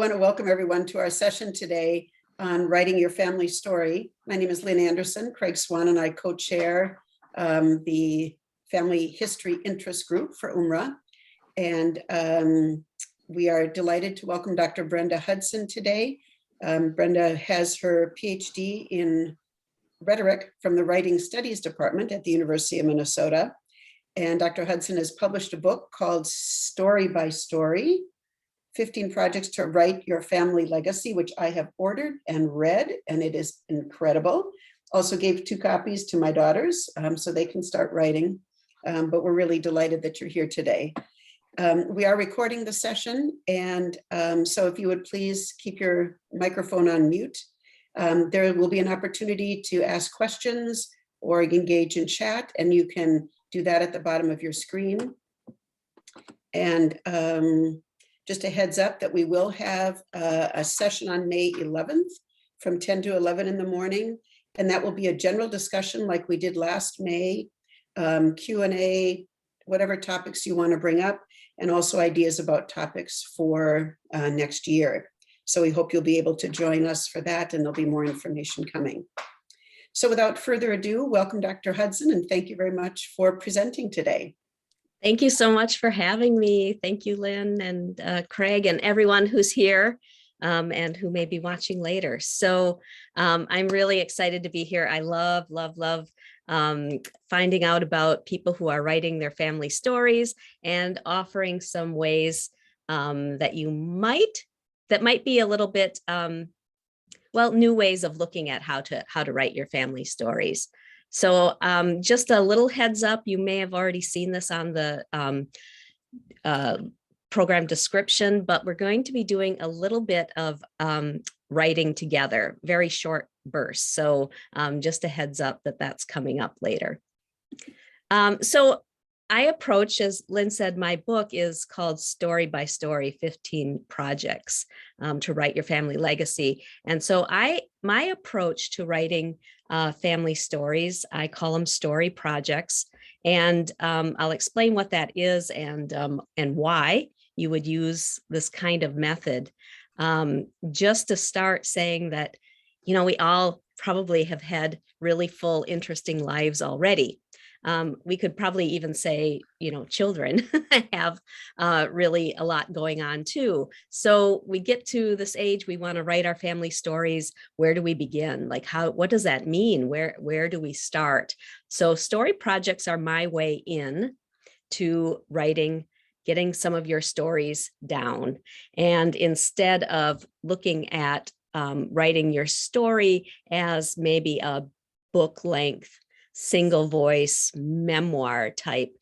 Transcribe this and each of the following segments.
want to welcome everyone to our session today on writing your family story. My name is Lynn Anderson. Craig Swan and I co-chair the Family History Interest Group for UMRA. And we are delighted to welcome Dr. Brenda Hudson today. Brenda has her PhD in Rhetoric from the Writing Studies Department at the University of Minnesota. And Dr. Hudson has published a book called Story by Story, 15 Projects to Write Your Family Legacy, which I have ordered and read, and it is incredible. Also gave 2 copies to my daughters so they can start writing, but we're really delighted that you're here today. We are recording the session, and so if you would please keep your microphone on mute. There will be an opportunity to ask questions or engage in chat, and you can do that at the bottom of your screen. And just a heads up that we will have a session on May 11th from 10 to 11 in the morning. And that will be a general discussion like we did last May, Q&A, whatever topics you want to bring up, and also ideas about topics for next year. So we hope you'll be able to join us for that, and there'll be more information coming. So without further ado, welcome Dr. Hudson, and thank you very much for presenting today. Thank you so much for having me. Thank you, Lynn and Craig and everyone who's here and who may be watching later. So I'm really excited to be here. I love finding out about people who are writing their family stories and offering some ways that might be a little bit, well, new ways of looking at how to write your family stories. So just a little heads up, you may have already seen this on the program description, but we're going to be doing a little bit of writing together, very short bursts. So just a heads up that that's coming up later. So I approach, as Lynn said, my book is called Story by Story, 15 Projects to Write Your Family Legacy. And so my approach to writing family stories, I call them story projects. And I'll explain what that is and why you would use this kind of method. Just to start saying that, you know, we all probably have had really full, interesting lives already. We could probably even say, you know, children have really a lot going on too. So we get to this age, we want to write our family stories. Where do we begin? Like what does that mean? Where do we start? So story projects are my way in to writing, getting some of your stories down. And instead of looking at writing your story as maybe a book length, single voice memoir type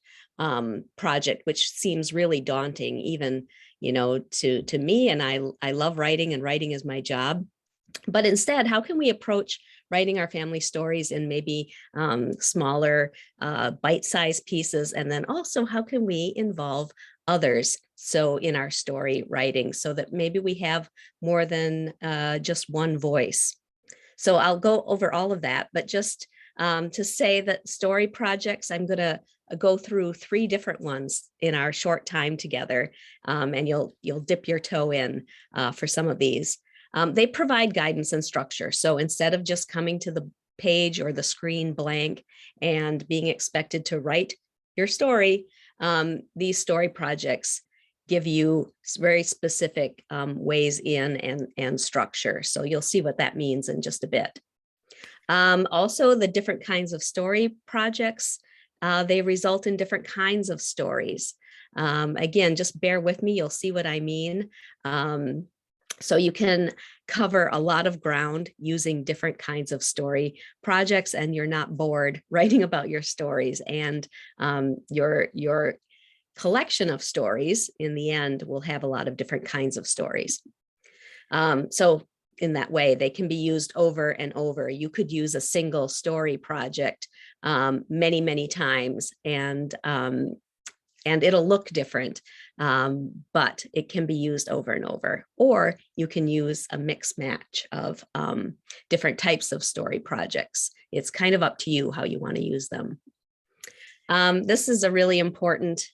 project, which seems really daunting, even, you know, to me. And I love writing, and writing is my job. But instead, how can we approach writing our family stories in maybe smaller bite-sized pieces? And then also, how can we involve others so in our story writing, so that maybe we have more than just one voice? So I'll go over all of that, but just to say that story projects, I'm going to go through 3 different ones in our short time together, and you'll dip your toe in for some of these. They provide guidance and structure. So instead of just coming to the page or the screen blank and being expected to write your story, these story projects give you very specific ways in and structure. So you'll see what that means in just a bit. Also, the different kinds of story projects, they result in different kinds of stories. Again, just bear with me, you'll see what I mean. So you can cover a lot of ground using different kinds of story projects, and you're not bored writing about your stories, and your collection of stories in the end will have a lot of different kinds of stories. So in that way, they can be used over and over. You could use a single story project many times, and it'll look different, but it can be used over and over. Or you can use a mix match of different types of story projects. It's kind of up to you how you want to use them. This is a really important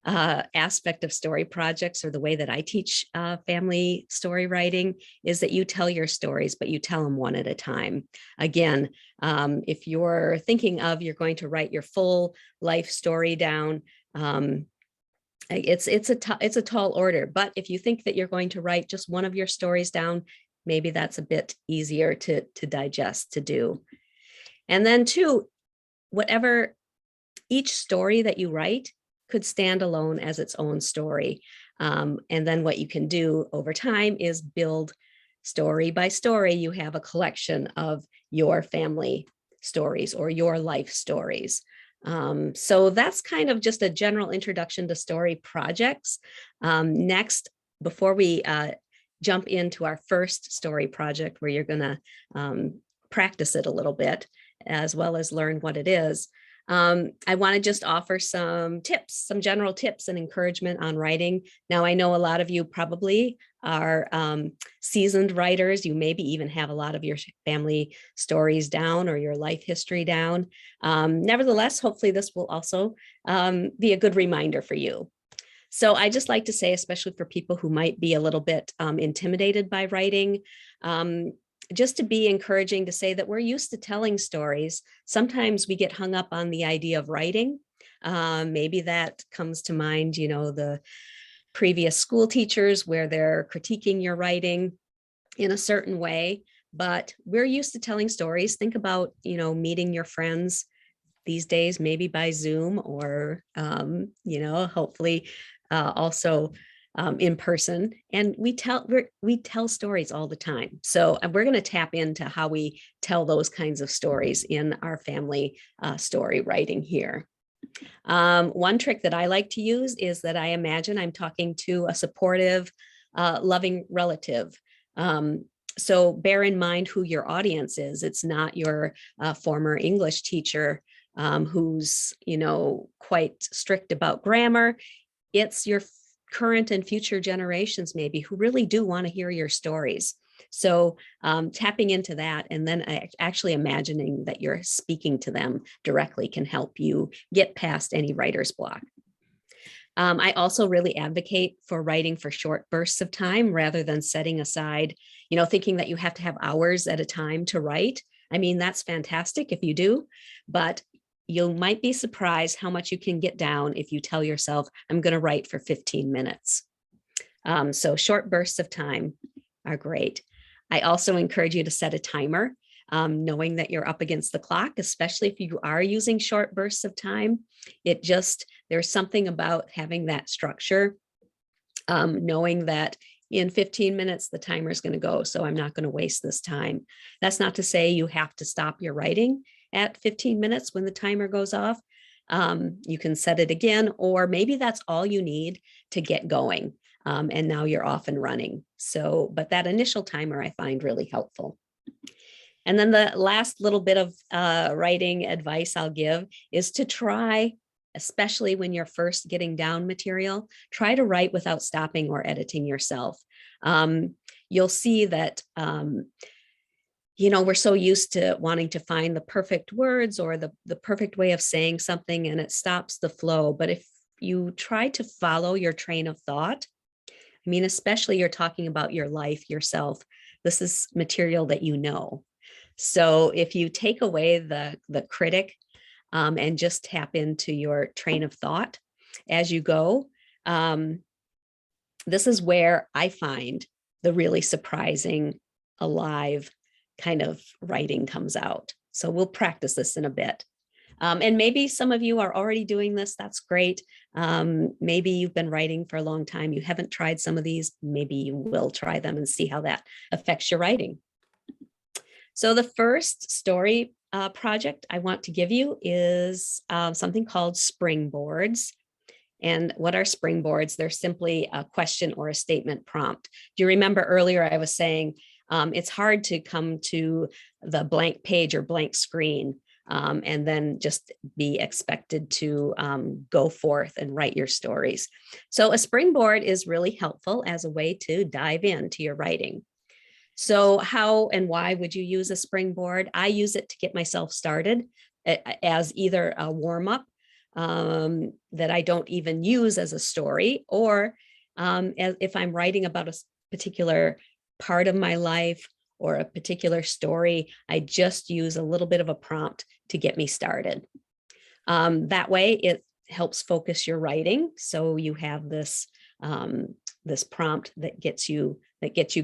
aspect of story projects, or the way that I teach family story writing, is that you tell your stories, but you tell them one at a time. Again, if you're thinking of you're going to write your full life story down, it's a tall order. But if you think that you're going to write just one of your stories down, maybe that's a bit easier to digest, to do. And then two, whatever, each story that you write could stand alone as its own story. And then what you can do over time is build story by story. You have a collection of your family stories or your life stories. So that's kind of just a general introduction to story projects. Next, before we jump into our first story project, where you're going to practice it a little bit, as well as learn what it is, I want to just offer some tips, some general tips and encouragement on writing. Now, I know a lot of you probably are seasoned writers. You maybe even have a lot of your family stories down or your life history down. Nevertheless, hopefully this will also be a good reminder for you. So I just like to say, especially for people who might be a little bit intimidated by writing, just to be encouraging, to say that we're used to telling stories. Sometimes we get hung up on the idea of writing. Maybe that comes to mind, you know, the previous school teachers where they're critiquing your writing in a certain way, but we're used to telling stories. Think about, you know, meeting your friends these days, maybe by Zoom or, you know, hopefully also in person, and we tell stories all the time. So we're going to tap into how we tell those kinds of stories in our family story writing here. One trick that I like to use is that I imagine I'm talking to a supportive, loving relative. So bear in mind who your audience is. It's not your former English teacher who's, you know, quite strict about grammar. It's your current and future generations, maybe, who really do want to hear your stories. So tapping into that, and then actually imagining that you're speaking to them directly, can help you get past any writer's block. I also really advocate for writing for short bursts of time rather than setting aside, you know, thinking that you have to have hours at a time to write. I mean, that's fantastic if you do, but you might be surprised how much you can get down if you tell yourself, I'm going to write for 15 minutes. So short bursts of time are great. I also encourage you to set a timer, knowing that you're up against the clock, especially if you are using short bursts of time. There's something about having that structure, knowing that in 15 minutes, the timer is going to go, so I'm not going to waste this time. That's not to say you have to stop your writing at 15 minutes when the timer goes off. You can set it again, or maybe that's all you need to get going. And now you're off and running. So, but that initial timer I find really helpful. And then the last little bit of writing advice I'll give is to try, especially when you're first getting down material, try to write without stopping or editing yourself. You'll see that you know, we're so used to wanting to find the perfect words or the perfect way of saying something, and it stops the flow. But if you try to follow your train of thought, I mean, especially you're talking about your life, yourself, this is material that you know. So if you take away the critic and just tap into your train of thought as you go, this is where I find the really surprising, alive kind of writing comes out. So we'll practice this in a bit. And maybe some of you are already doing this. That's great. Maybe you've been writing for a long time. You haven't tried some of these. Maybe you will try them and see how that affects your writing. So the first story project I want to give you is something called Springboards. And what are springboards? They're simply a question or a statement prompt. Do you remember earlier I was saying it's hard to come to the blank page or blank screen and then just be expected to go forth and write your stories. So a springboard is really helpful as a way to dive into your writing. So how and why would you use a springboard? I use it to get myself started as either a warm-up that I don't even use as a story, or if I'm writing about a particular part of my life or a particular story, I just use a little bit of a prompt to get me started. That way it helps focus your writing. So you have this, this prompt that gets you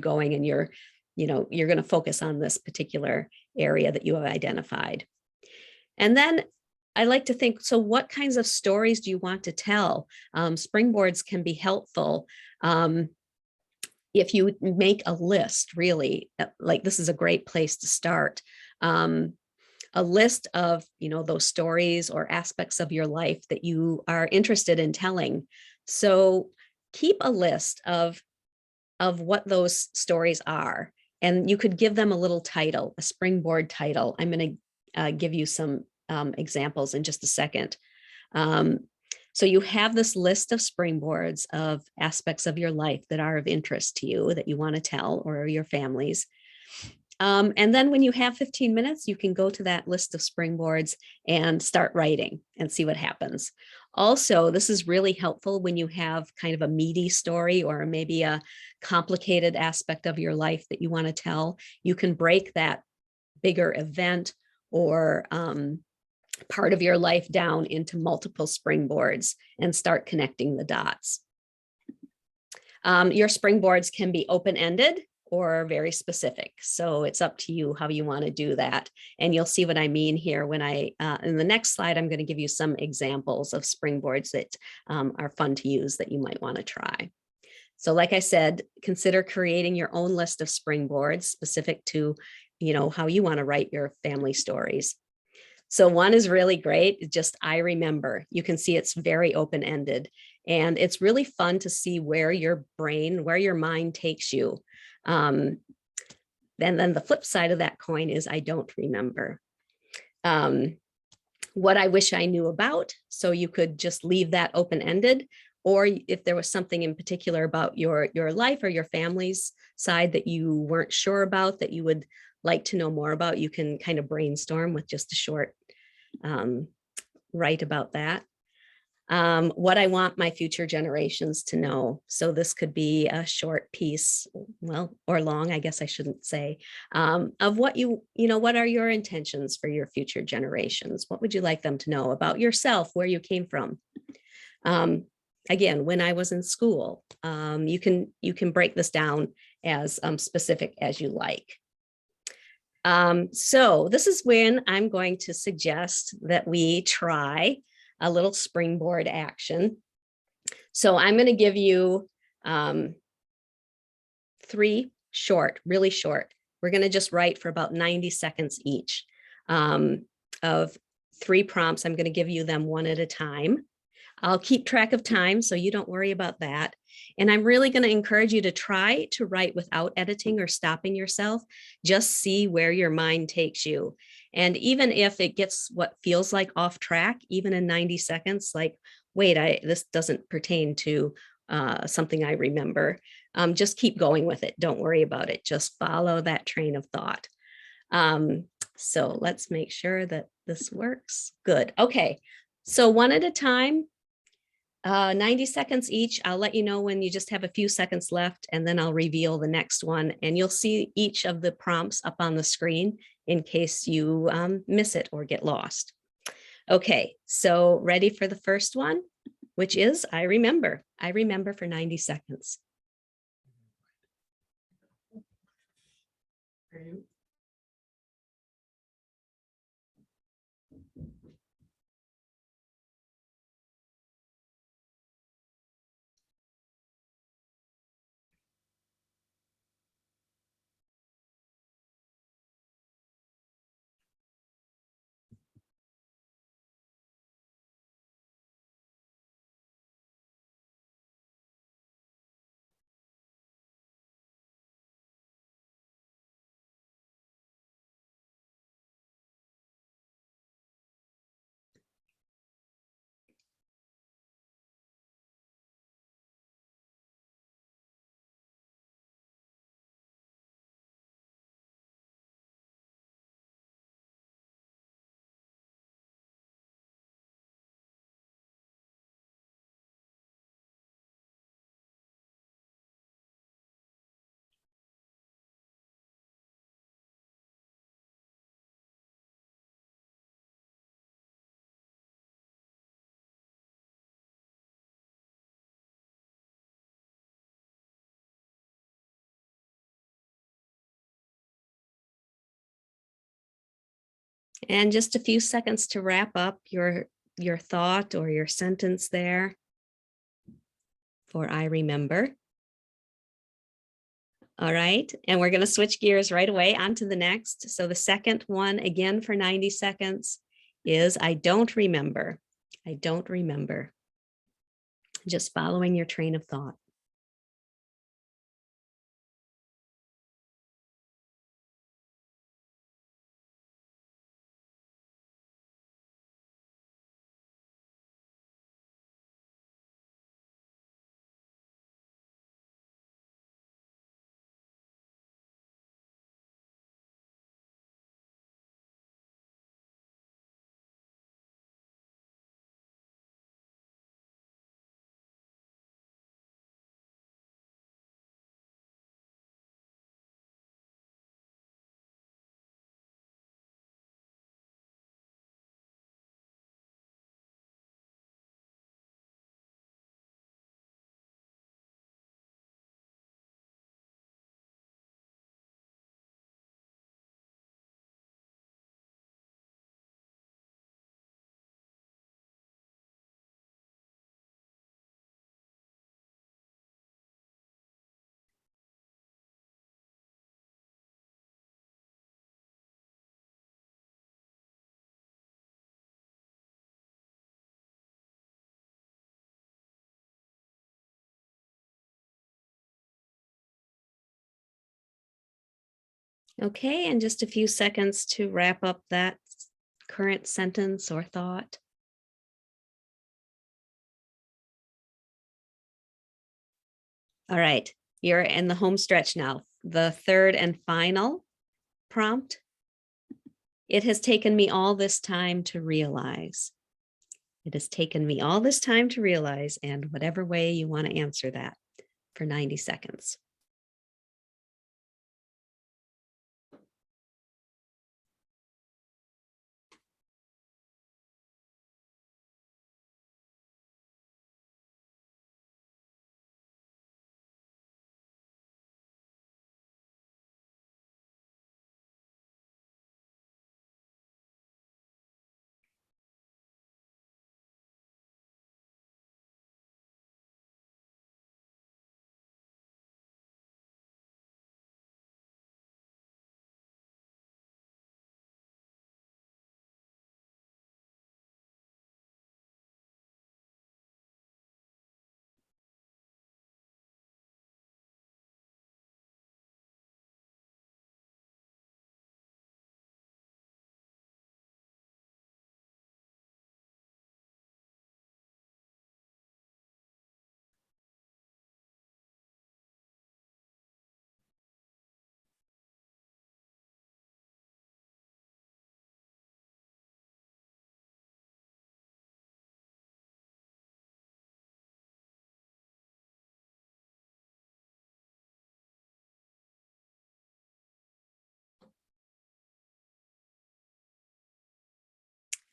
going, and you're going to focus on this particular area that you have identified. And then I like to think, so what kinds of stories do you want to tell? Springboards can be helpful. If you make a list, really, like this is a great place to start. A list of, those stories or aspects of your life that you are interested in telling. So keep a list of what those stories are, and you could give them a little title, a springboard title. I'm going to give you some examples in just a second. So you have this list of springboards of aspects of your life that are of interest to you, that you want to tell, or your families. And then when you have 15 minutes, you can go to that list of springboards and start writing and see what happens. Also, this is really helpful when you have kind of a meaty story or maybe a complicated aspect of your life that you want to tell. You can break that bigger event or part of your life down into multiple springboards and start connecting the dots. Your springboards can be open-ended or very specific. So it's up to you how you want to do that. And you'll see what I mean here when in the next slide, I'm going to give you some examples of springboards that are fun to use that you might want to try. So like I said, consider creating your own list of springboards specific to, how you want to write your family stories. So one is really great, just I remember. You can see it's very open-ended, and it's really fun to see where your mind takes you. And then the flip side of that coin is I don't remember. What I wish I knew about. So you could just leave that open-ended, or if there was something in particular about your life or your family's side that you weren't sure about, that you would like to know more about, you can kind of brainstorm with just a short write about that. What I want my future generations to know. So this could be a short piece, or long, I guess I shouldn't say, of what what are your intentions for your future generations? What would you like them to know about yourself, where you came from? Again, when I was in school, you can break this down as specific as you like. So this is when I'm going to suggest that we try a little springboard action. So I'm going to give you 3 short, really short. We're going to just write for about 90 seconds each of 3 prompts. I'm going to give you them one at a time. I'll keep track of time, so you don't worry about that. And I'm really going to encourage you to try to write without editing or stopping yourself. Just see where your mind takes you. And even if it gets what feels like off track, even in 90 seconds, like, wait, this doesn't pertain to something I remember, just keep going with it. Don't worry about it. Just follow that train of thought. So let's make sure that this works. Good. Okay. So one at a time. 90 seconds each. I'll let you know when you just have a few seconds left, and then I'll reveal the next one, and you'll see each of the prompts up on the screen in case you miss it or get lost. Okay, so ready for the first one, which is I remember. I remember for 90 seconds. And just a few seconds to wrap up your thought or your sentence there for I remember. All right, and we're going to switch gears right away on to the next. So the second one, again for 90 seconds, is I don't remember. I don't remember. Just following your train of thought. Okay, and just a few seconds to wrap up that current sentence or thought. All right, you're in the home stretch now. The third and final prompt. It has taken me all this time to realize. It has taken me all this time to realize, and whatever way you want to answer that for 90 seconds.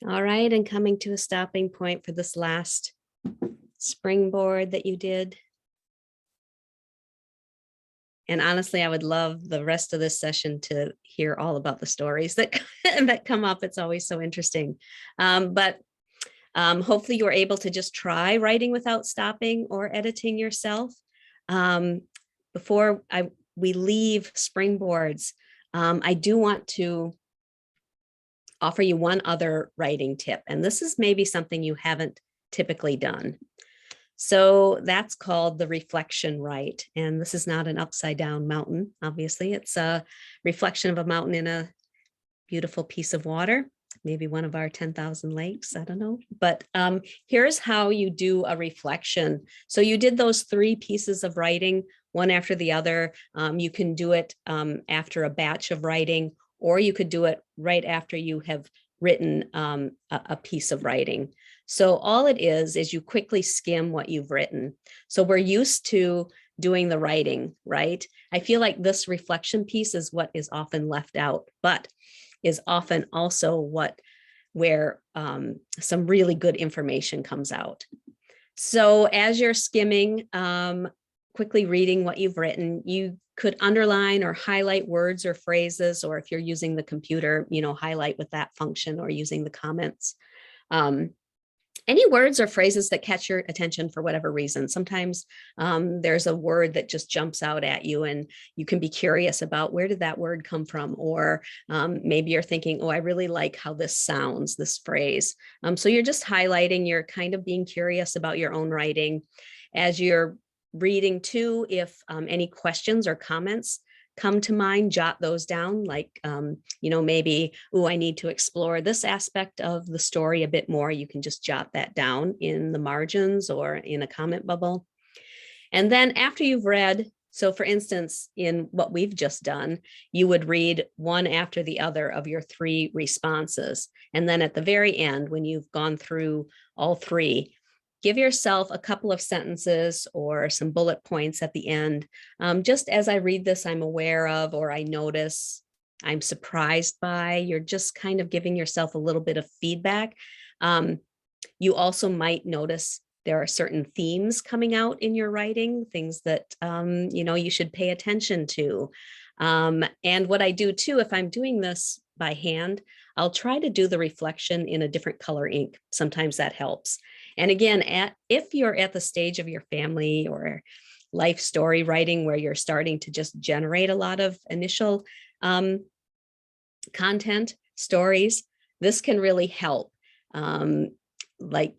All right, and coming to a stopping point for this last springboard that you did. And honestly, I would love the rest of this session to hear all about the stories that, that come up. It's always so interesting. But hopefully you were able to just try writing without stopping or editing yourself. Before we leave springboards, I do want to offer you one other writing tip, and this is maybe something you haven't typically done. So that's called the reflection write. And this is not an upside down mountain. Obviously, it's a reflection of a mountain in a beautiful piece of water, maybe one of our 10,000 lakes, I don't know. But here's how you do a reflection. So you did those 3 pieces of writing, one after the other. You can do it after a batch of writing, or you could do it right after you have written a piece of writing. So all it is you quickly skim what you've written. So we're used to doing the writing, right? I feel like this reflection piece is what is often left out, but is often also where some really good information comes out. So as you're skimming, quickly reading what you've written, you could underline or highlight words or phrases, or if you're using the computer, highlight with that function or using the comments. Any words or phrases that catch your attention for whatever reason. Sometimes there's a word that just jumps out at you and you can be curious about where did that word come from? Or maybe you're thinking, oh, I really like how this sounds, this phrase. So you're just highlighting, you're kind of being curious about your own writing. As you're reading too, if any questions or comments come to mind, jot those down, like, maybe, oh, I need to explore this aspect of the story a bit more. You can just jot that down in the margins or in a comment bubble. And then after you've read, so for instance, in what we've just done, you would read one after the other of your 3 responses. And then at the very end, when you've gone through all 3, give yourself a couple of sentences or some bullet points at the end. Just as I read this, I'm aware of, or I notice, I'm surprised by. You're just kind of giving yourself a little bit of feedback. You also might notice there are certain themes coming out in your writing, things that, you should pay attention to. And what I do too, if I'm doing this by hand, I'll try to do the reflection in a different color ink. Sometimes that helps. And again, if you're at the stage of your family or life story writing where you're starting to just generate a lot of initial content, stories, this can really help, like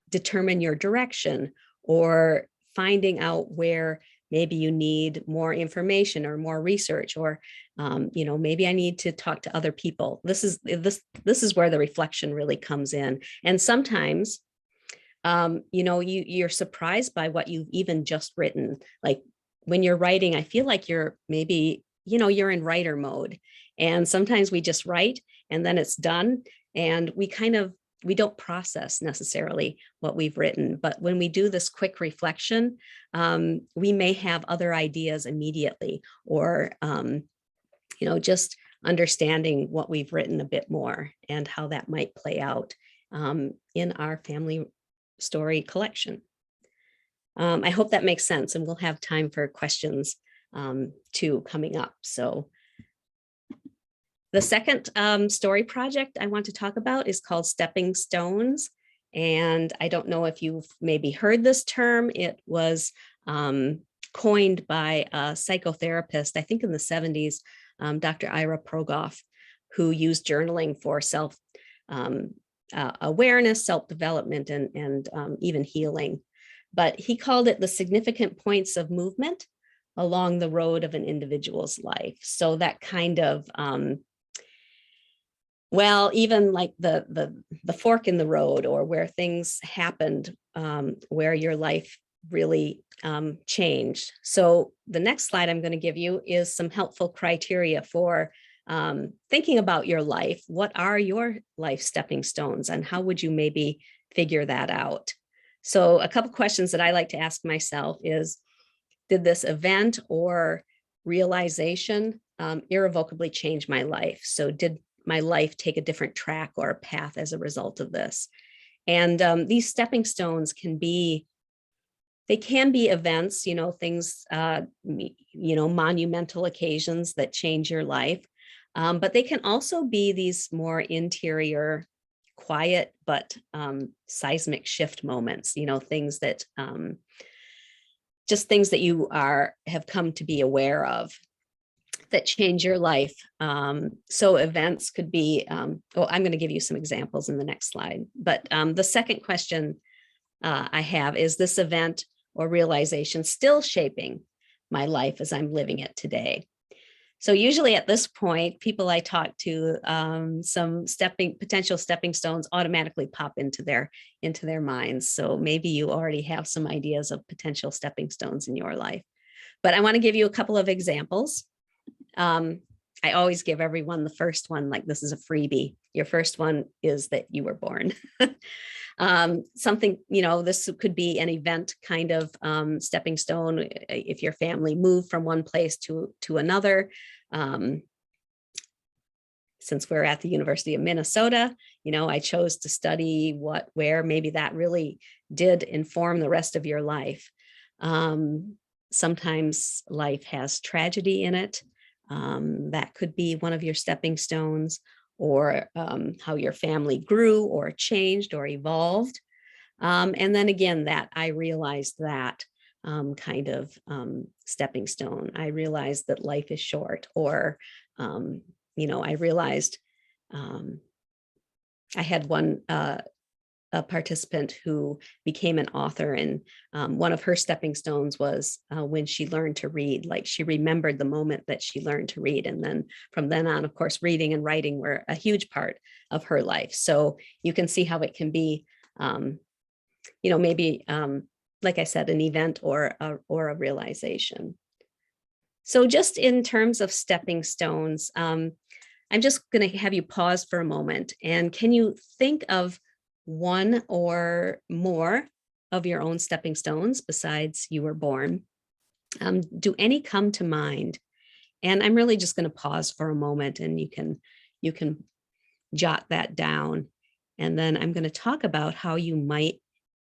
determine your direction or finding out where maybe you need more information or more research, or maybe I need to talk to other people. This is where the reflection really comes in. And sometimes you're surprised by what you've even just written. Like when you're writing, I feel like you're maybe, you're in writer mode. And sometimes we just write and then it's done. And we don't process necessarily what we've written. But when we do this quick reflection, we may have other ideas immediately, or, just understanding what we've written a bit more and how that might play out in our family story collection. I hope that makes sense, and we'll have time for questions too coming up. So the second story project I want to talk about is called Stepping Stones. And I don't know if you've maybe heard this term. It was coined by a psychotherapist, I think in the 70s, Dr. Ira Progoff, who used journaling for awareness, self-development, and even healing. But he called it the significant points of movement along the road of an individual's life. So that kind of, even like the fork in the road, or where things happened, where your life really changed. So the next slide I'm going to give you is some helpful criteria for thinking about your life. What are your life stepping stones, and how would you maybe figure that out? So a couple questions that I like to ask myself is, did this event or realization irrevocably change my life? So did my life take a different track or a path as a result of this? And these stepping stones can be events, things, monumental occasions that change your life. But they can also be these more interior, quiet, but seismic shift moments, things that just things that you have come to be aware of that change your life. So events could be, I'm going to give you some examples in the next slide. But the second question I have is, this event or realization still shaping my life as I'm living it today? So usually at this point, people I talk to, some potential stepping stones automatically pop into their minds. So maybe you already have some ideas of potential stepping stones in your life. But I want to give you a couple of examples. I always give everyone the first one, like this is a freebie. Your first one is that you were born. Something, this could be an event kind of stepping stone. If your family moved from one place to another, since we're at the University of Minnesota, I chose to study where maybe that really did inform the rest of your life. Sometimes life has tragedy in it. That could be one of your stepping stones, or how your family grew or changed or evolved. And then again, that I realized that kind of stepping stone. I realized that life is short, or, I realized I had one a participant who became an author, and one of her stepping stones was when she learned to read. Like, she remembered the moment that she learned to read, and then from then on, of course, reading and writing were a huge part of her life. So you can see how it can be, maybe like I said, an event or a realization. So just in terms of stepping stones, I'm just going to have you pause for a moment, and can you think of one or more of your own stepping stones besides you were born? Do any come to mind? And I'm really just going to pause for a moment, and you can jot that down. And then I'm going to talk about how you might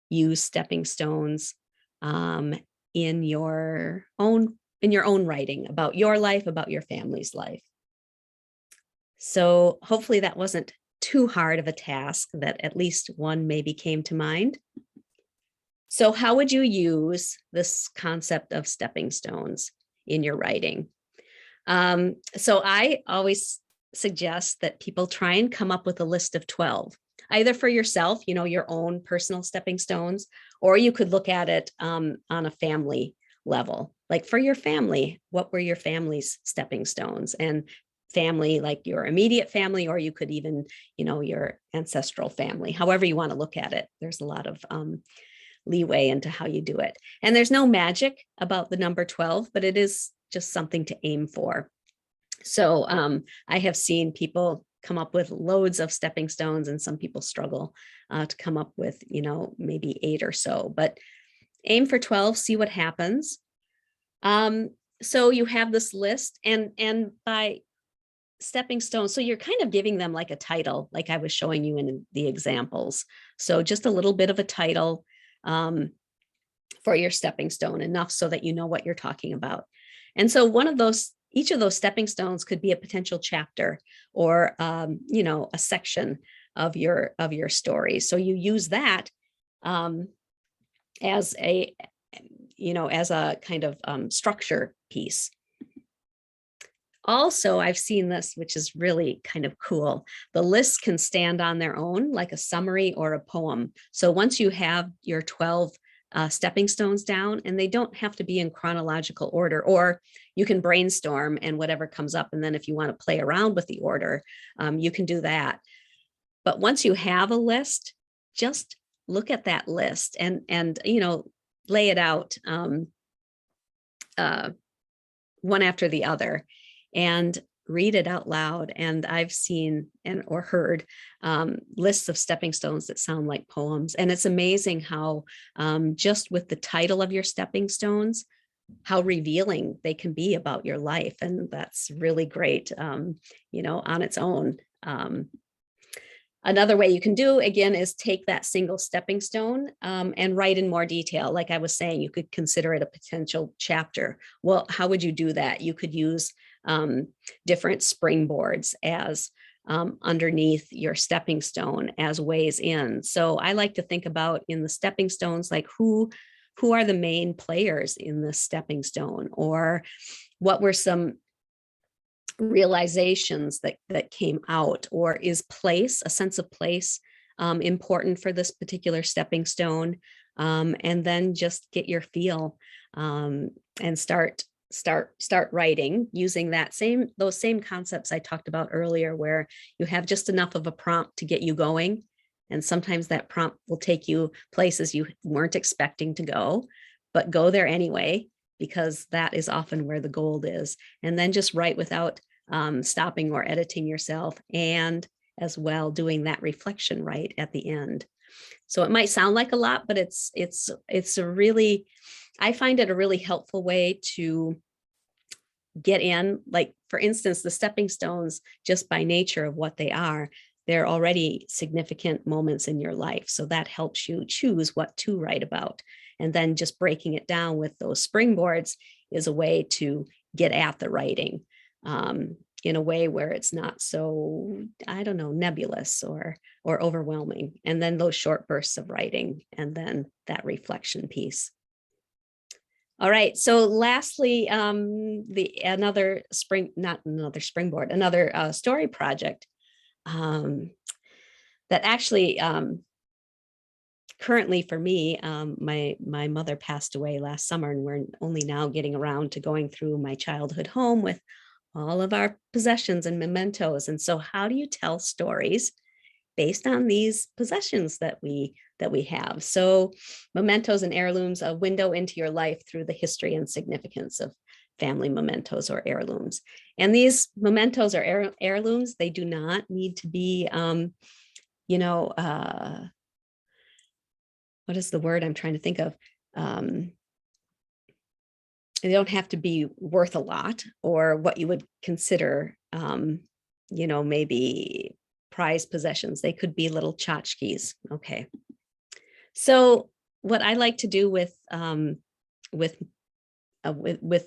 use stepping stones in your own writing about your life, about your family's life. So hopefully that wasn't too hard of a task, that at least one maybe came to mind. So how would you use this concept of stepping stones in your writing? So I always suggest that people try and come up with a list of 12, either for yourself, your own personal stepping stones, or you could look at it on a family level. Like, for your family, what were your family's stepping stones? And family, like your immediate family, or you could even, your ancestral family, however you want to look at it. There's a lot of leeway into how you do it. And there's no magic about the number 12, but it is just something to aim for. So I have seen people come up with loads of stepping stones, and some people struggle to come up with, maybe 8 or so, but aim for 12, see what happens. So you have this list, and by stepping stones, so you're kind of giving them like a title, like I was showing you in the examples. So just a little bit of a title for your stepping stone, enough so that you know what you're talking about. And so each of those stepping stones could be a potential chapter, or a section of your story. So you use that as a kind of structure piece. Also, I've seen this, which is really kind of cool. The lists can stand on their own, like a summary or a poem. So once you have your 12 stepping stones down, and they don't have to be in chronological order, or you can brainstorm and whatever comes up. And then if you want to play around with the order, you can do that. But once you have a list, just look at that list and lay it out one after the other, and read it out loud. And I've seen or heard lists of stepping stones that sound like poems. And it's amazing how just with the title of your stepping stones, how revealing they can be about your life. And that's really great, on its own. Another way you can do, again, is take that single stepping stone and write in more detail. Like I was saying, you could consider it a potential chapter. Well, how would you do that? You could use different springboards as underneath your stepping stone as ways in. So I like to think about in the stepping stones, like who are the main players in the stepping stone, or what were some realizations that came out, or is a sense of place important for this particular stepping stone, and then just get your feel and start writing using those same concepts I talked about earlier, where you have just enough of a prompt to get you going. And sometimes that prompt will take you places you weren't expecting to go, but go there anyway, because that is often where the gold is. And then just write without stopping or editing yourself, and as well doing that reflection right at the end. So it might sound like a lot, but it's a really, I find it a really helpful way to get in. Like, for instance, the stepping stones, just by nature of what they are, they're already significant moments in your life. So that helps you choose what to write about. And then just breaking it down with those springboards is a way to get at the writing in a way where it's not so, I don't know, nebulous or overwhelming. And then those short bursts of writing, and then that reflection piece. All right. So lastly, another story project that actually currently for me, my mother passed away last summer, and we're only now getting around to going through my childhood home with all of our possessions and mementos. And so how do you tell stories based on these possessions that we have? So mementos and heirlooms, a window into your life through the history and significance of family mementos or heirlooms. And these mementos or heirlooms, they do not need to be, what is the word I'm trying to think of? They don't have to be worth a lot or what you would consider, maybe prized possessions. They could be little tchotchkes. Okay. So what I like to do with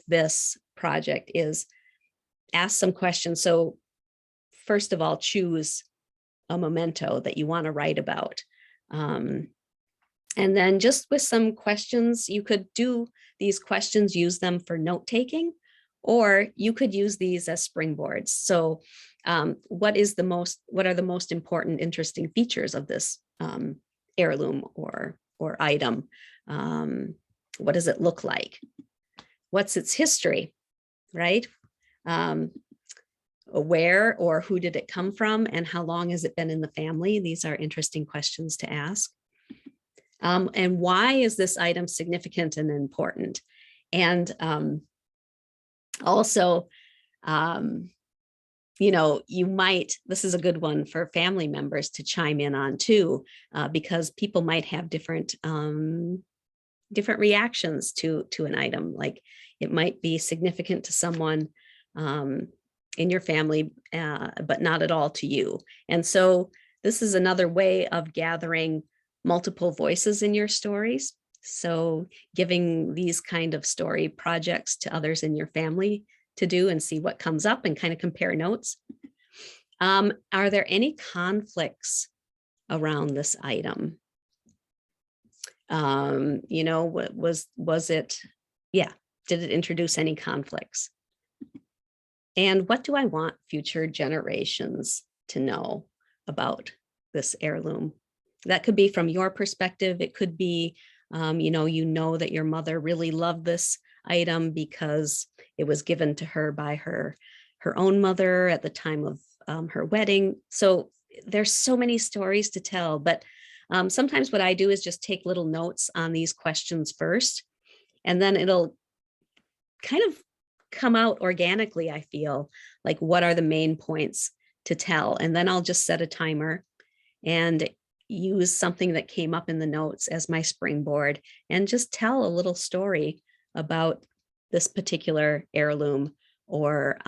this project is ask some questions. So first of all, choose a memento that you want to write about. And then just with some questions, you could do these questions, use them for note taking, or you could use these as springboards. So what are the most important, interesting features of this heirloom or item? What does it look like? What's its history, right? Where or who did it come from, and how long has it been in the family? These are interesting questions to ask. And why is this item significant and important? And also, this is a good one for family members to chime in on too, because people might have different reactions to an item. Like it might be significant to someone in your family, but not at all to you. And so this is another way of gathering multiple voices in your stories. So giving these kind of story projects to others in your family to do and see what comes up and kind of compare notes. Are there any conflicts around this item? Did it introduce any conflicts? And what do I want future generations to know about this heirloom? That could be from your perspective. It could be, that your mother really loved this item because it was given to her by her own mother at the time of her wedding. So there's so many stories to tell, but sometimes what I do is just take little notes on these questions first, and then it'll kind of come out organically. I feel like, what are the main points to tell? And then I'll just set a timer and use something that came up in the notes as my springboard and just tell a little story about this particular heirloom or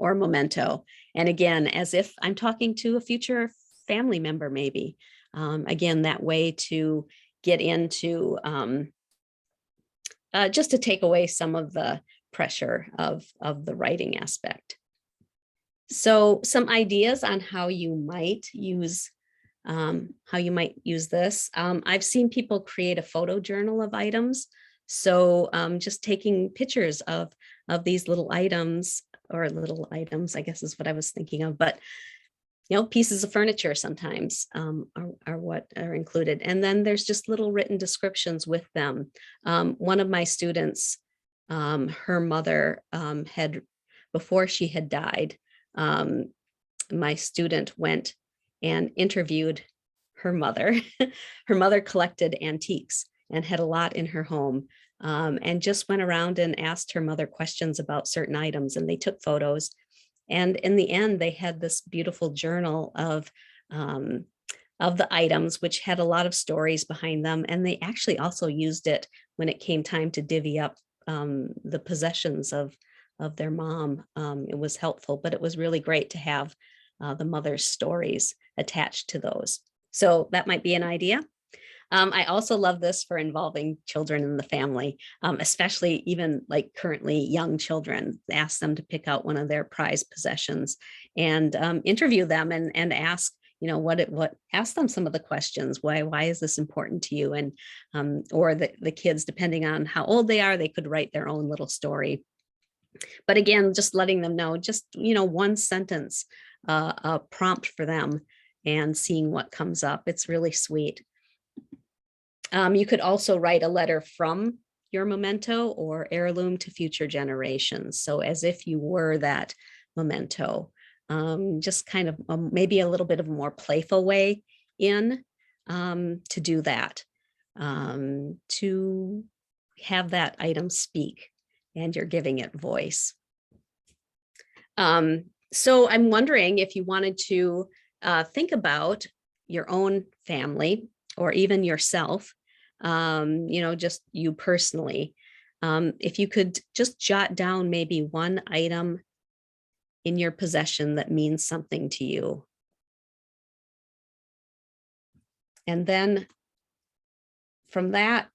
memento. And again, as if I'm talking to a future family member, maybe. Again, that way to get into just to take away some of the pressure of the writing aspect. So some ideas on how you might use this. I've seen people create a photo journal of items. So just taking pictures of these little items, I guess is what I was thinking of, but pieces of furniture sometimes are what are included. And then there's just little written descriptions with them. One of my students, her mother before she had died, my student went and interviewed her mother. Her mother collected antiques and had a lot in her home, and just went around and asked her mother questions about certain items, and they took photos. And in the end, they had this beautiful journal of the items, which had a lot of stories behind them. And they actually also used it when it came time to divvy up the possessions of their mom. It was helpful, but it was really great to have the mother's stories attached to those. So that might be an idea. I also love this for involving children in the family, especially even like currently young children. Ask them to pick out one of their prized possessions and interview them and ask, ask them some of the questions. Why is this important to you? And or the kids, depending on how old they are, they could write their own little story. But again, just letting them know, just, one sentence, a prompt for them and seeing what comes up. It's really sweet. You could also write a letter from your memento or heirloom to future generations. So as if you were that memento, just kind of maybe a little bit of a more playful way to do that, to have that item speak and you're giving it voice. So I'm wondering if you wanted to think about your own family or even yourself, just you personally. If you could just jot down maybe one item in your possession that means something to you. And then from that,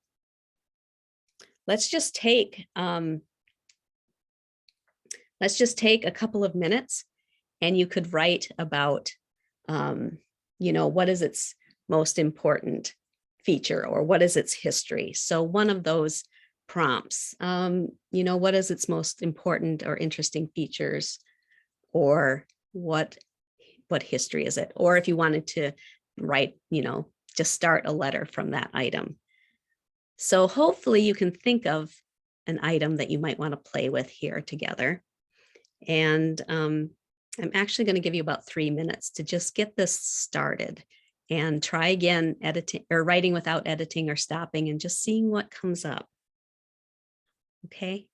let's just take a couple of minutes and you could write about, what is its most important feature or what is its history. So one of those prompts, what is its most important or interesting features, or what history is it? Or if you wanted to write, just start a letter from that item. So hopefully you can think of an item that you might want to play with here together. And I'm actually going to give you about 3 minutes to just get this started and try again editing or writing without editing or stopping and just seeing what comes up. Okay.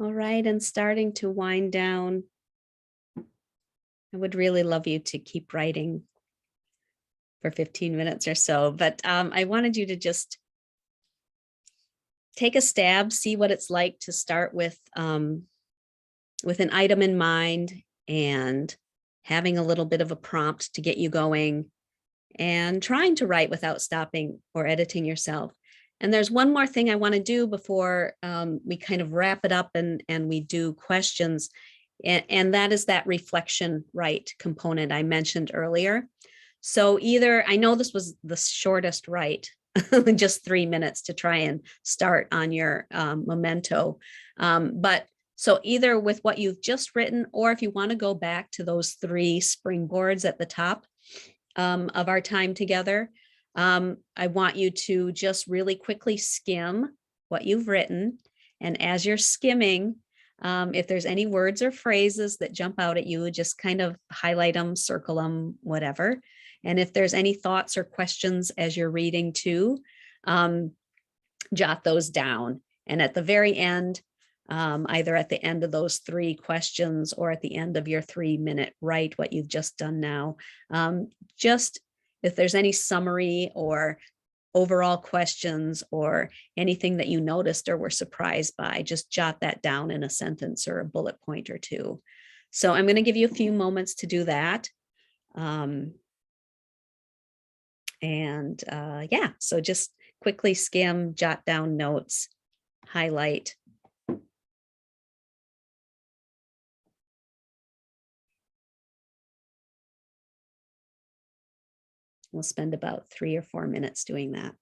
All right, and starting to wind down. I would really love you to keep writing for 15 minutes or so, but I wanted you to just take a stab, see what it's like to start with an item in mind and having a little bit of a prompt to get you going and trying to write without stopping or editing yourself. And there's one more thing I want to do before we kind of wrap it up and we do questions. And that is that reflection write component I mentioned earlier. So either, I know this was the shortest write, just 3 minutes to try and start on your memento. But so either with what you've just written, or if you want to go back to those 3 springboards at the top of our time together, I want you to just really quickly skim what you've written. And as you're skimming, if there's any words or phrases that jump out at you, just kind of highlight them, circle them, whatever. And if there's any thoughts or questions as you're reading too, jot those down. And at the very end, either at the end of those 3 questions or at the end of your 3-minute write, what you've just done now, just if there's any summary or overall questions or anything that you noticed or were surprised by, just jot that down in a sentence or a bullet point or 2. So I'm going to give you a few moments to do that. Yeah, so just quickly skim, jot down notes, highlight. We'll spend about 3 or 4 minutes doing that.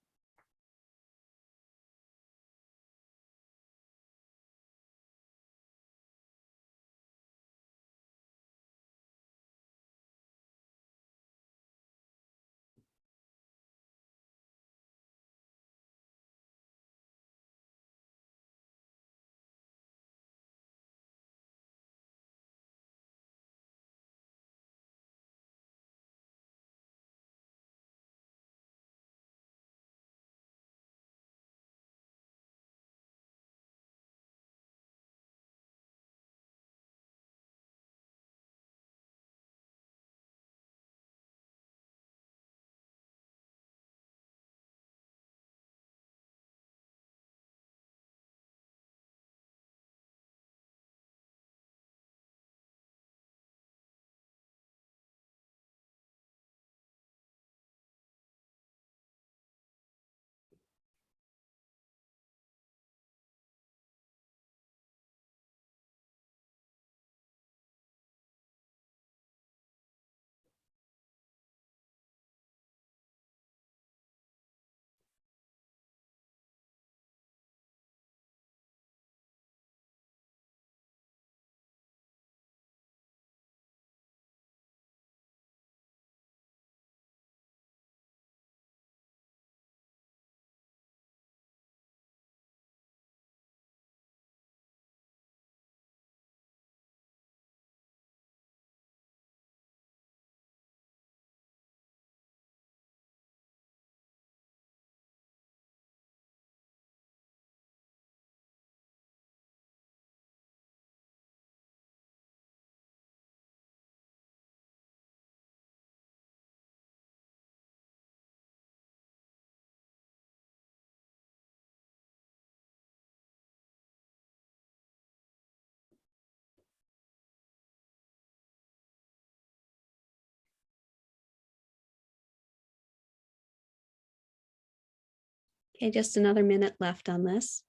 Okay, just another minute left on this.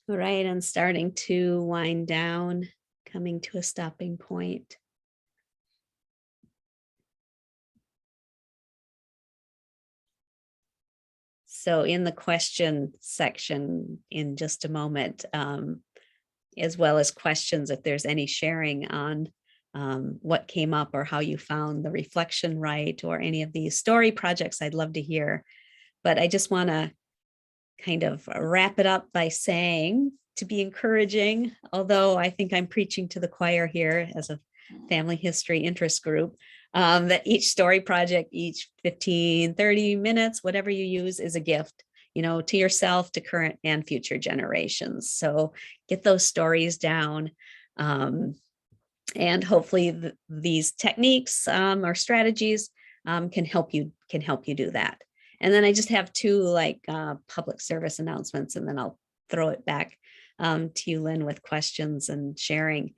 All right, and starting to wind down, coming to a stopping point. So in the question section in just a moment, as well as questions, if there's any sharing on what came up or how you found the reflection right or any of these story projects, I'd love to hear. But I just want to kind of wrap it up by saying to be encouraging, although I think I'm preaching to the choir here as a family history interest group, that each story project, each 15, 30 minutes, whatever you use, is a gift, to yourself, to current and future generations. So get those stories down. And hopefully these techniques or strategies can help you do that. And then I just have two public service announcements, and then I'll throw it back to you, Lynn, with questions and sharing.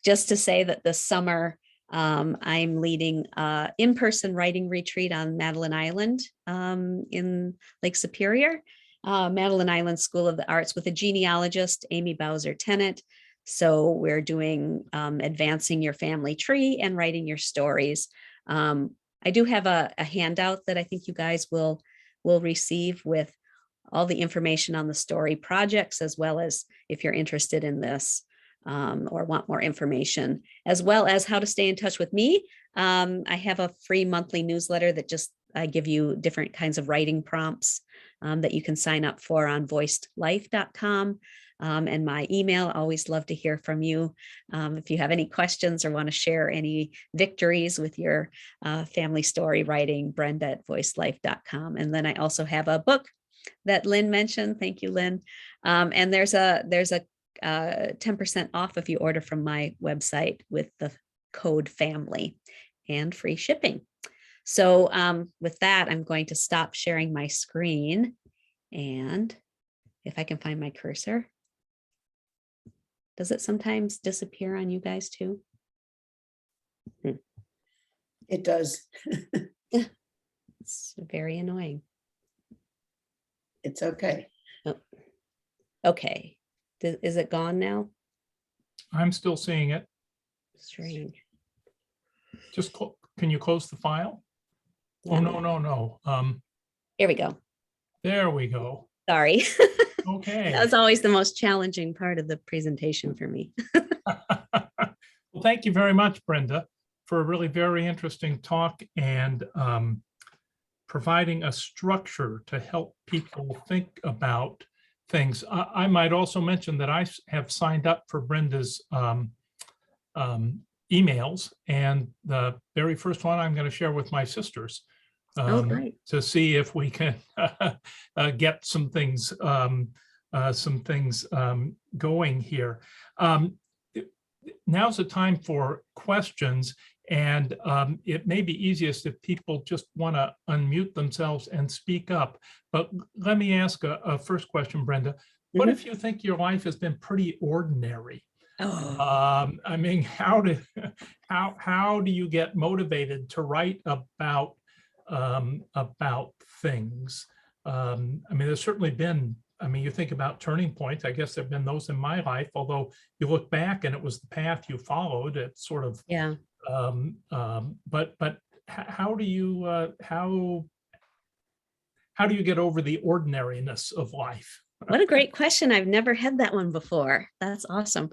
Just to say that this summer, I'm leading an in-person writing retreat on Madeline Island in Lake Superior, Madeline Island School of the Arts, with a genealogist, Amy Bowser-Tennant. So we're doing advancing your family tree and writing your stories. I do have a handout that I think you guys will receive with all the information on the story projects, as well as if you're interested in this or want more information, as well as how to stay in touch with me. I have a free monthly newsletter that I give you different kinds of writing prompts that you can sign up for on voicedlife.com. And my email, always love to hear from you. If you have any questions or want to share any victories with your family story writing, Brenda@voicedlife.com. And then I also have a book that Lynn mentioned. Thank you, Lynn. And there's a 10% off if you order from my website with the code family and free shipping. So with that, I'm going to stop sharing my screen. And if I can find my cursor. Does it sometimes disappear on you guys too? It does. It's very annoying. It's okay. Oh. Okay. Is it gone now? I'm still seeing it. Strange. Just can you close the file? Oh, no. Here we go. There we go. Sorry. Okay. That was always the most challenging part of the presentation for me. Well, thank you very much, Brenda, for a really very interesting talk and providing a structure to help people think about things. I might also mention that I have signed up for Brenda's emails, and the very first one I'm going to share with my sisters to see if we can get some things going here. Now's the time for questions, and it may be easiest if people just want to unmute themselves and speak up. But let me ask a first question, Brenda. What if you think your life has been pretty ordinary? Oh. I mean, how do you get motivated to write about things? I mean, there's certainly been, you think about turning points. I guess there've been those in my life, although you look back and it was the path you followed. It's sort of, yeah. But how do you get over the ordinariness of life? What a great question. I've never had that one before. That's awesome.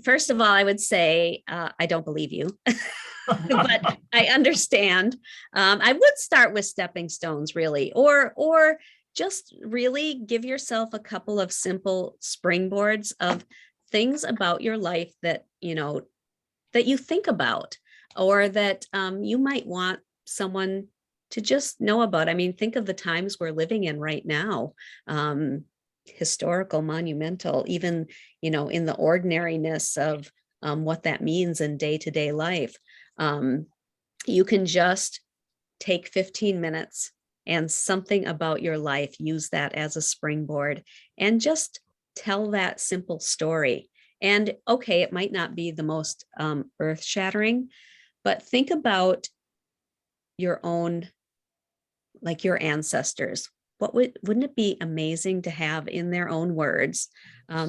First of all, I would say I don't believe you, but I understand. I would start with stepping stones, really, or just really give yourself a couple of simple springboards of things about your life that you think about, or that you might want someone to just know about. I mean, think of the times we're living in right now, historical, monumental, even, in the ordinariness of what that means in day-to-day life. You can just take 15 minutes and something about your life, use that as a springboard and just tell that simple story. And okay, it might not be the most earth-shattering, but think about your own, like your ancestors. wouldn't it be amazing to have in their own words,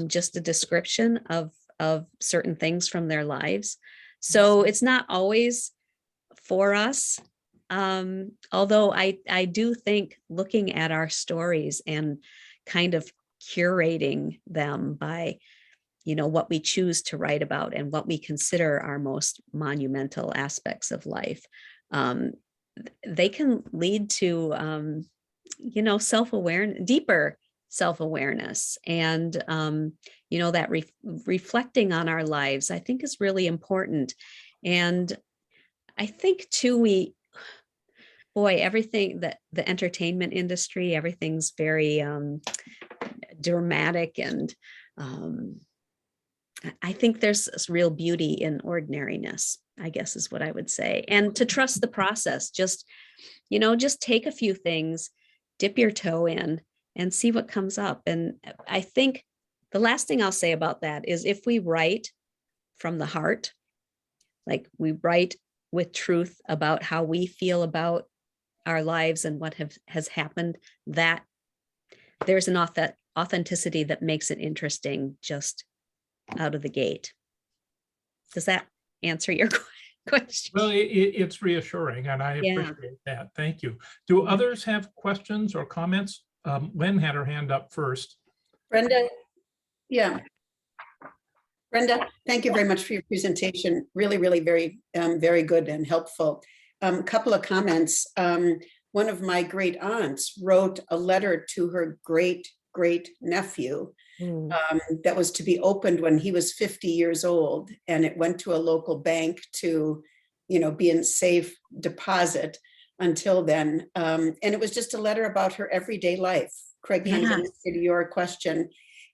just a description of certain things from their lives? So it's not always for us. Although I do think looking at our stories and kind of curating them by, what we choose to write about and what we consider our most monumental aspects of life, they can lead to, self-awareness, deeper self-awareness, and, that reflecting on our lives, I think, is really important. And I think too, everything that the entertainment industry, everything's very dramatic, and I think there's this real beauty in ordinariness, I guess is what I would say. And to trust the process, just take a few things, dip your toe in and see what comes up. And I think the last thing I'll say about that is, if we write from the heart, like we write with truth about how we feel about our lives and what has happened, that there's an authenticity that makes it interesting just out of the gate. Does that answer your question? Well, it's reassuring, and I appreciate that. Thank you. Do others have questions or comments? Lynn had her hand up first. Brenda, yeah. Brenda, thank you very much for your presentation. Really, really very, very good and helpful. Couple of comments. One of my great aunts wrote a letter to her great nephew that was to be opened when he was 50 years old, and it went to a local bank to, be in safe deposit until then. And it was just a letter about her everyday life. Craig, kind of answered your question.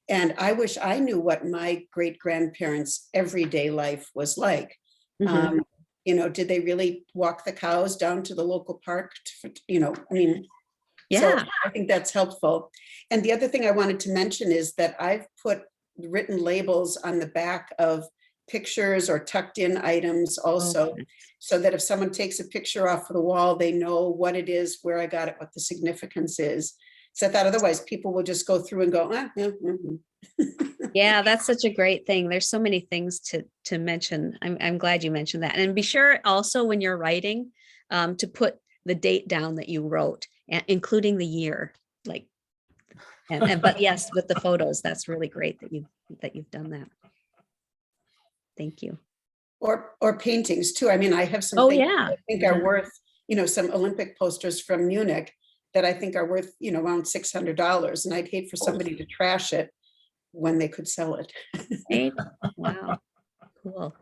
And I wish I knew what my great-grandparents' everyday life was like. Did they really walk the cows down to the local park? So I think that's helpful. And the other thing I wanted to mention is that I've put written labels on the back of pictures or tucked in items also, so that if someone takes a picture off of the wall, they know what it is, where I got it, what the significance is. So that otherwise people will just go through and go, Yeah, that's such a great thing. There's so many things to mention. I'm glad you mentioned that. And be sure also when you're writing to put the date down that you wrote, including the year. But yes, with the photos, that's really great that you've done that. Thank you. Or paintings too. I mean, I have some things that I think are worth, some Olympic posters from Munich that I think are worth, around $600. And I'd hate for somebody to trash it when they could sell it. Right? Wow. Cool.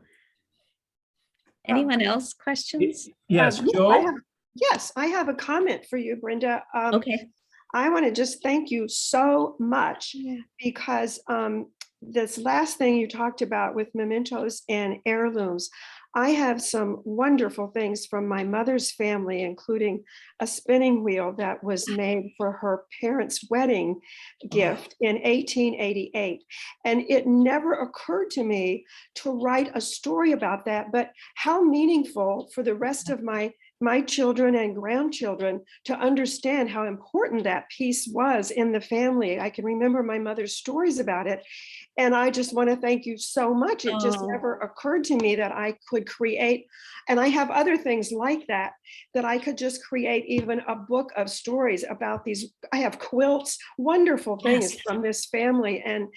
Anyone else? Questions? Yes, Joe? Yes, I have a comment for you, Brenda. Okay. I want to just thank you so much because this last thing you talked about with mementos and heirlooms, I have some wonderful things from my mother's family, including a spinning wheel that was made for her parents' wedding gift in 1888. And it never occurred to me to write a story about that, but how meaningful for the rest of my children and grandchildren to understand how important that piece was in the family. I can remember my mother's stories about it. And I just want to thank you so much. It just never occurred to me that I could create, and I have other things like that I could just create even a book of stories about these. I have quilts, wonderful things from this family. And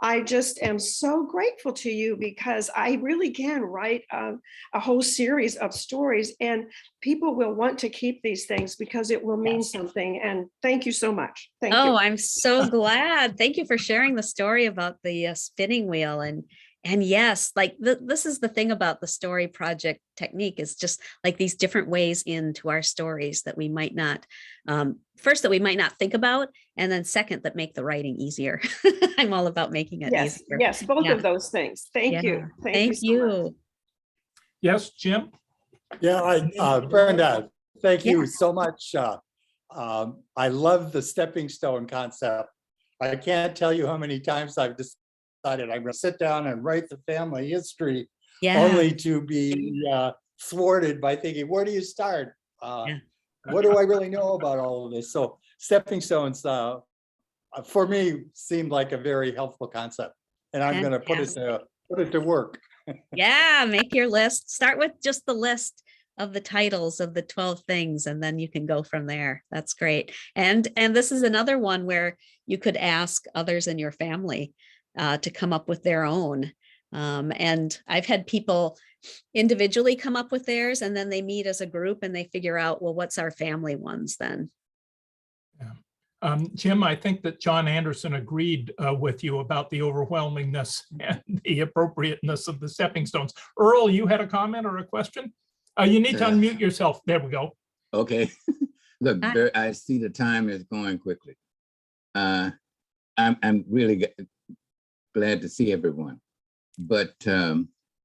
I just am so grateful to you because I really can write a whole series of stories, and people will want to keep these things because it will mean something. And thank you so much. Thank you. I'm so glad. Thank you for sharing the story about the spinning wheel. And yes, this is the thing about the story project technique, is just like these different ways into our stories that we might not, first, that we might not think about, and then second, that make the writing easier. I'm all about making it easier. Yes, both of those things. Thank you. Thank so you. much. Yes, Jim? Yeah, Brenda, thank you so much. I love the stepping stone concept. I can't tell you how many times I've decided I'm going to sit down and write the family history, only to be thwarted by thinking, where do you start? What do I really know about all of this? So stepping stones, for me, seemed like a very helpful concept. And I'm going to put it to work. Yeah, make your list. Start with just the list of the titles of the 12 things, and then you can go from there. That's great. And this is another one where you could ask others in your family to come up with their own. And I've had people individually come up with theirs, and then they meet as a group and they figure out, well, what's our family ones then? Yeah. Jim, I think that John Anderson agreed with you about the overwhelmingness and the appropriateness of the stepping stones. Earl, you had a comment or a question? You need to unmute yourself. There we go. Okay. Look, I see the time is going quickly. I'm really glad to see everyone. But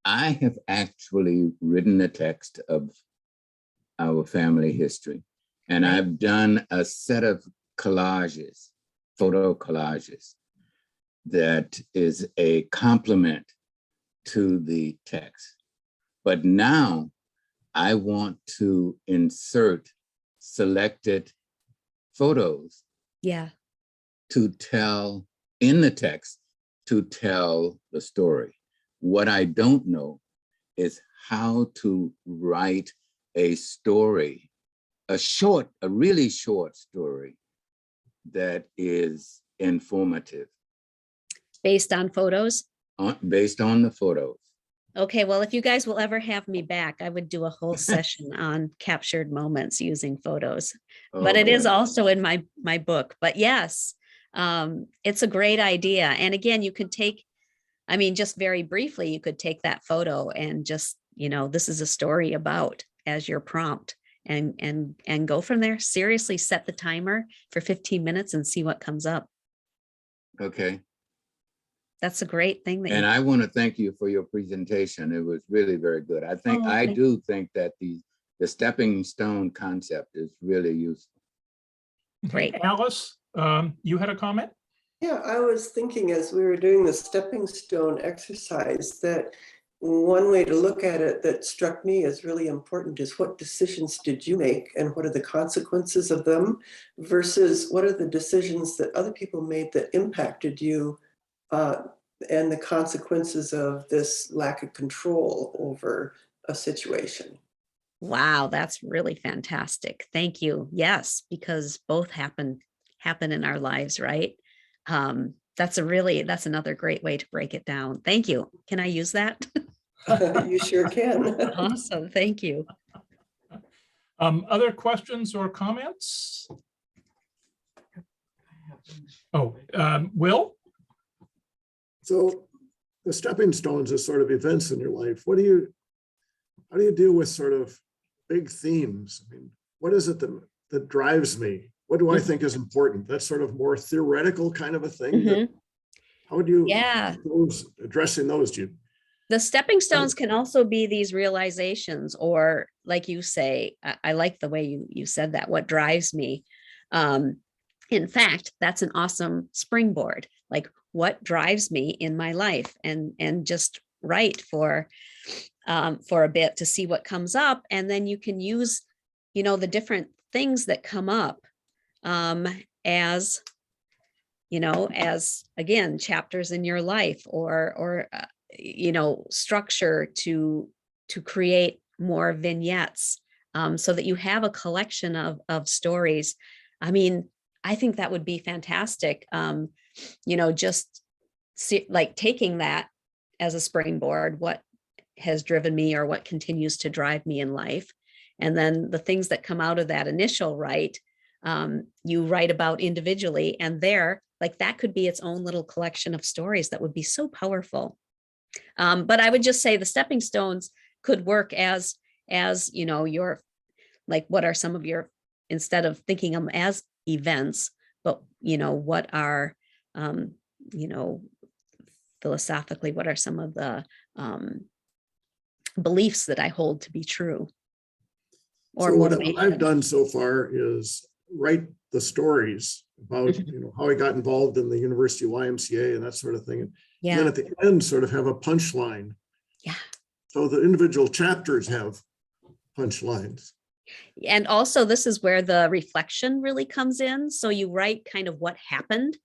I have actually written a text of our family history, and I've done a set of collages, photo collages, that is a complement to the text. But now I want to insert selected photos to tell in the text, to tell the story. What I don't know is how to write a story, a really short story that is informative. Based on photos? Based on the photos. Okay, well, if you guys will ever have me back, I would do a whole session on captured moments using photos. But it is also in my book. But yes, it's a great idea. And again, you could take, I mean, just very briefly, you could take that photo and just, this is a story about as your prompt and go from there. Seriously, set the timer for 15 minutes and see what comes up. Okay. That's a great thing. And I want to thank you for your presentation. It was really very good. I do think that the stepping stone concept is really useful. Great. Alice, you had a comment? Yeah, I was thinking as we were doing the stepping stone exercise that one way to look at it that struck me as really important is what decisions did you make and what are the consequences of them versus what are the decisions that other people made that impacted you and the consequences of this lack of control over a situation. Wow, that's really fantastic. Thank you. Yes, because both happen in our lives, right? That's another great way to break it down. Thank you. Can I use that? You sure can. Awesome. Thank you. Other questions or comments? Oh, Will? So the stepping stones is sort of events in your life. How do you deal with sort of big themes? I mean, what is it that drives me? What do I think is important? That's sort of more theoretical kind of a thing. How would you addressing those? The stepping stones can also be these realizations, or like you say, I like the way you said that, what drives me. In fact, that's an awesome springboard. Like, what drives me in my life, and just write for a bit to see what comes up. And then you can use, the different things that come up as again, chapters in your life or structure to create more vignettes so that you have a collection of stories. I mean, I think that would be fantastic. Just like taking that as a springboard, what has driven me or what continues to drive me in life. And then the things that come out of that initial write, you write about individually, and that could be its own little collection of stories that would be so powerful. But I would just say the stepping stones could work as your, like, what are some of your, instead of thinking of them as events, but what are, philosophically, what are some of the beliefs that I hold to be true? Or so what I've done so far is write the stories about how I got involved in the University YMCA and that sort of thing. And then at the end, sort of have a punchline. Yeah. So the individual chapters have punchlines. And also this is where the reflection really comes in. So you write kind of what happened,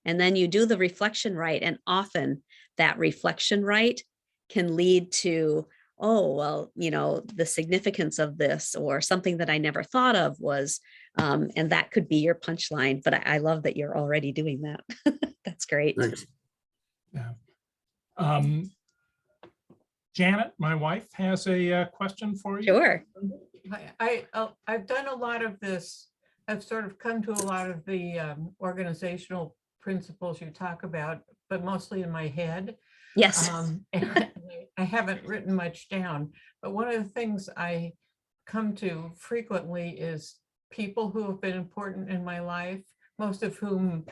and then you do the reflection right. And often that reflection right can lead to, oh, well, you know, the significance of this, or something that I never thought of was, and that could be your punchline. But I love that you're already doing that. That's great. Thanks. Yeah. Janet, my wife, has a question for you. Sure. I've done a lot of this. I've sort of come to a lot of the organizational principles you talk about, but mostly in my head. Yes. And I haven't written much down, but one of the things I come to frequently is people who have been important in my life, most of whom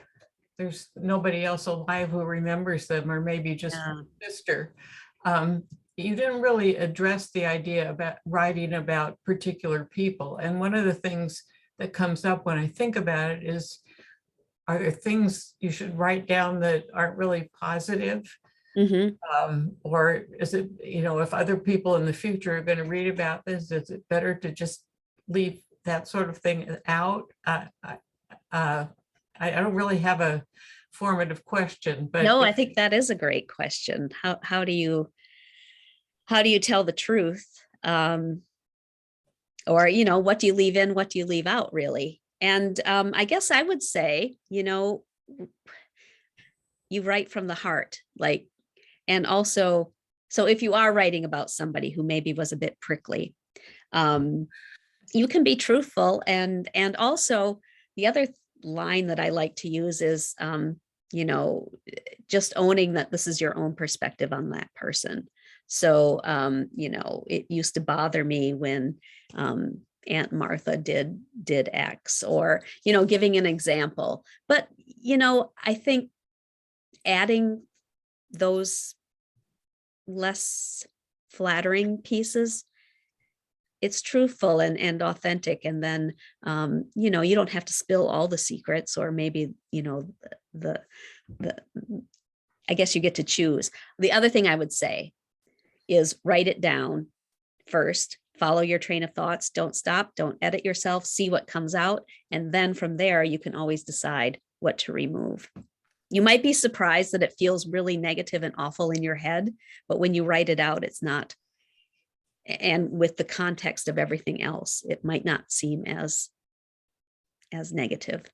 there's nobody else alive who remembers them, or maybe just my sister. You didn't really address the idea about writing about particular people. And one of the things that comes up when I think about it is, are there things you should write down that aren't really positive? Or is it, you know, if other people in the future are going to read about this, is it better to just leave that sort of thing out? I don't really have a formative question, but No, I think that is a great question. How do you tell the truth? Or, you know, what do you leave in? What do you leave out, really? And I guess I would say, you know, you write from the heart, like, and also, so if you are writing about somebody who maybe was a bit prickly, you can be truthful. And also the other line that I like to use is, you know, just owning that this is your own perspective on that person. So, you know, it used to bother me when Aunt Martha did X, or, you know, giving an example. But, you know, I think adding those less flattering pieces, it's truthful and authentic. And then, you know, you don't have to spill all the secrets, or maybe, you know, I guess you get to choose. The other thing I would say is write it down first, follow your train of thoughts, don't stop, don't edit yourself, see what comes out. And then from there, you can always decide what to remove. You might be surprised that it feels really negative and awful in your head, but when you write it out, it's not. And with the context of everything else, it might not seem as negative.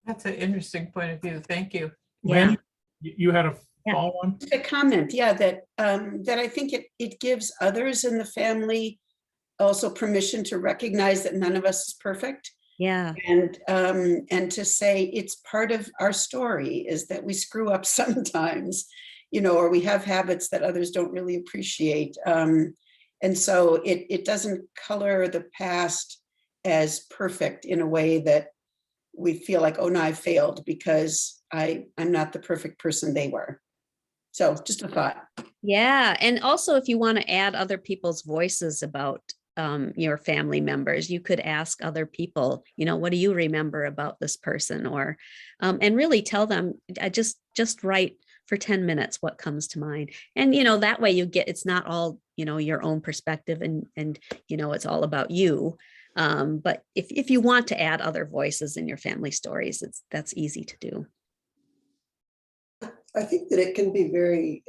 that's an interesting point of view. Thank you. Yeah. Lynn, you had a Yeah. follow on? A comment, yeah, that I think it gives others in the family also permission to recognize that none of us is perfect. Yeah. And to say it's part of our story is that we screw up sometimes, you know, or we have habits that others don't really appreciate. And so it doesn't color the past as perfect in a way that we feel like, oh no, I failed because I'm not the perfect person they were. So just a thought. Yeah. And also, if you want to add other people's voices about your family members, you could ask other people, you know, what do you remember about this person? Or, and really tell them, I just write for 10 minutes what comes to mind. And, you know, that way you get, it's not all, you know, your own perspective and, you know, it's all about you. But if you want to add other voices in your family stories, that's easy to do. I think that it can be very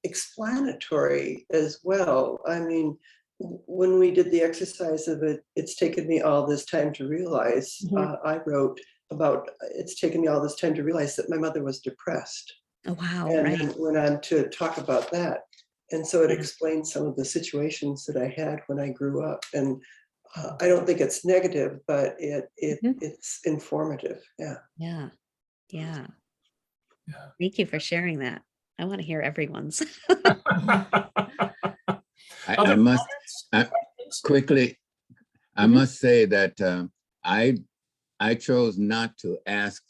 explanatory as well. I mean, when we did the exercise of it's taken me all this time to realize, I wrote about, it's taken me all this time to realize that my mother was depressed. Oh, wow. And Right. then went on to talk about that. And so it explained some of the situations that I had when I grew up. And I don't think it's negative, but it's informative. Yeah. Yeah. Yeah. Yeah. Thank you for sharing that. I want to hear everyone's. I must quickly, I must say that I chose not to ask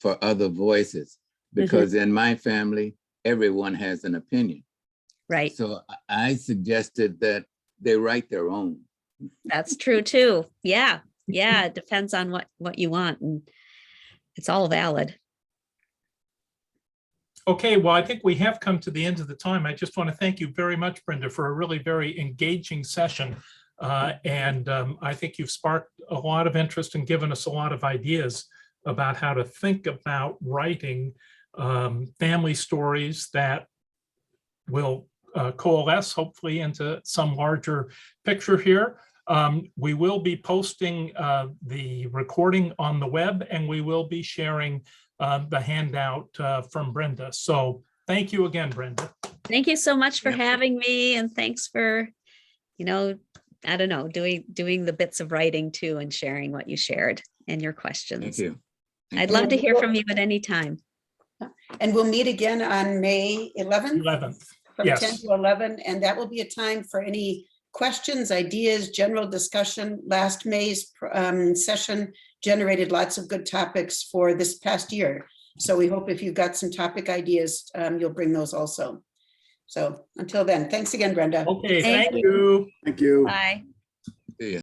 for other voices because in my family, everyone has an opinion. Right. So I suggested that they write their own. That's true too. Yeah. Yeah. It depends on what you want, and it's all valid. Okay, well, I think we have come to the end of the time. I just want to thank you very much, Brenda, for a really very engaging session. And I think you've sparked a lot of interest and given us a lot of ideas about how to think about writing family stories that will coalesce hopefully into some larger picture here. We will be posting the recording on the web, and we will be sharing the handout from Brenda. So thank you again, Brenda. Thank you so much for Yeah. having me, and thanks for, I don't know, doing the bits of writing too and sharing what you shared and your questions. Thank you. I'd love to hear from you at any time. And we'll meet again on May 11th. 11th. From Yes. 10 to 11, and that will be a time for any questions, ideas, general discussion. Last May's session generated lots of good topics for this past year. So we hope if you've got some topic ideas, you'll bring those also. So until then, thanks again, Brenda. Okay, Thank thank you. Thank you. Bye. See ya.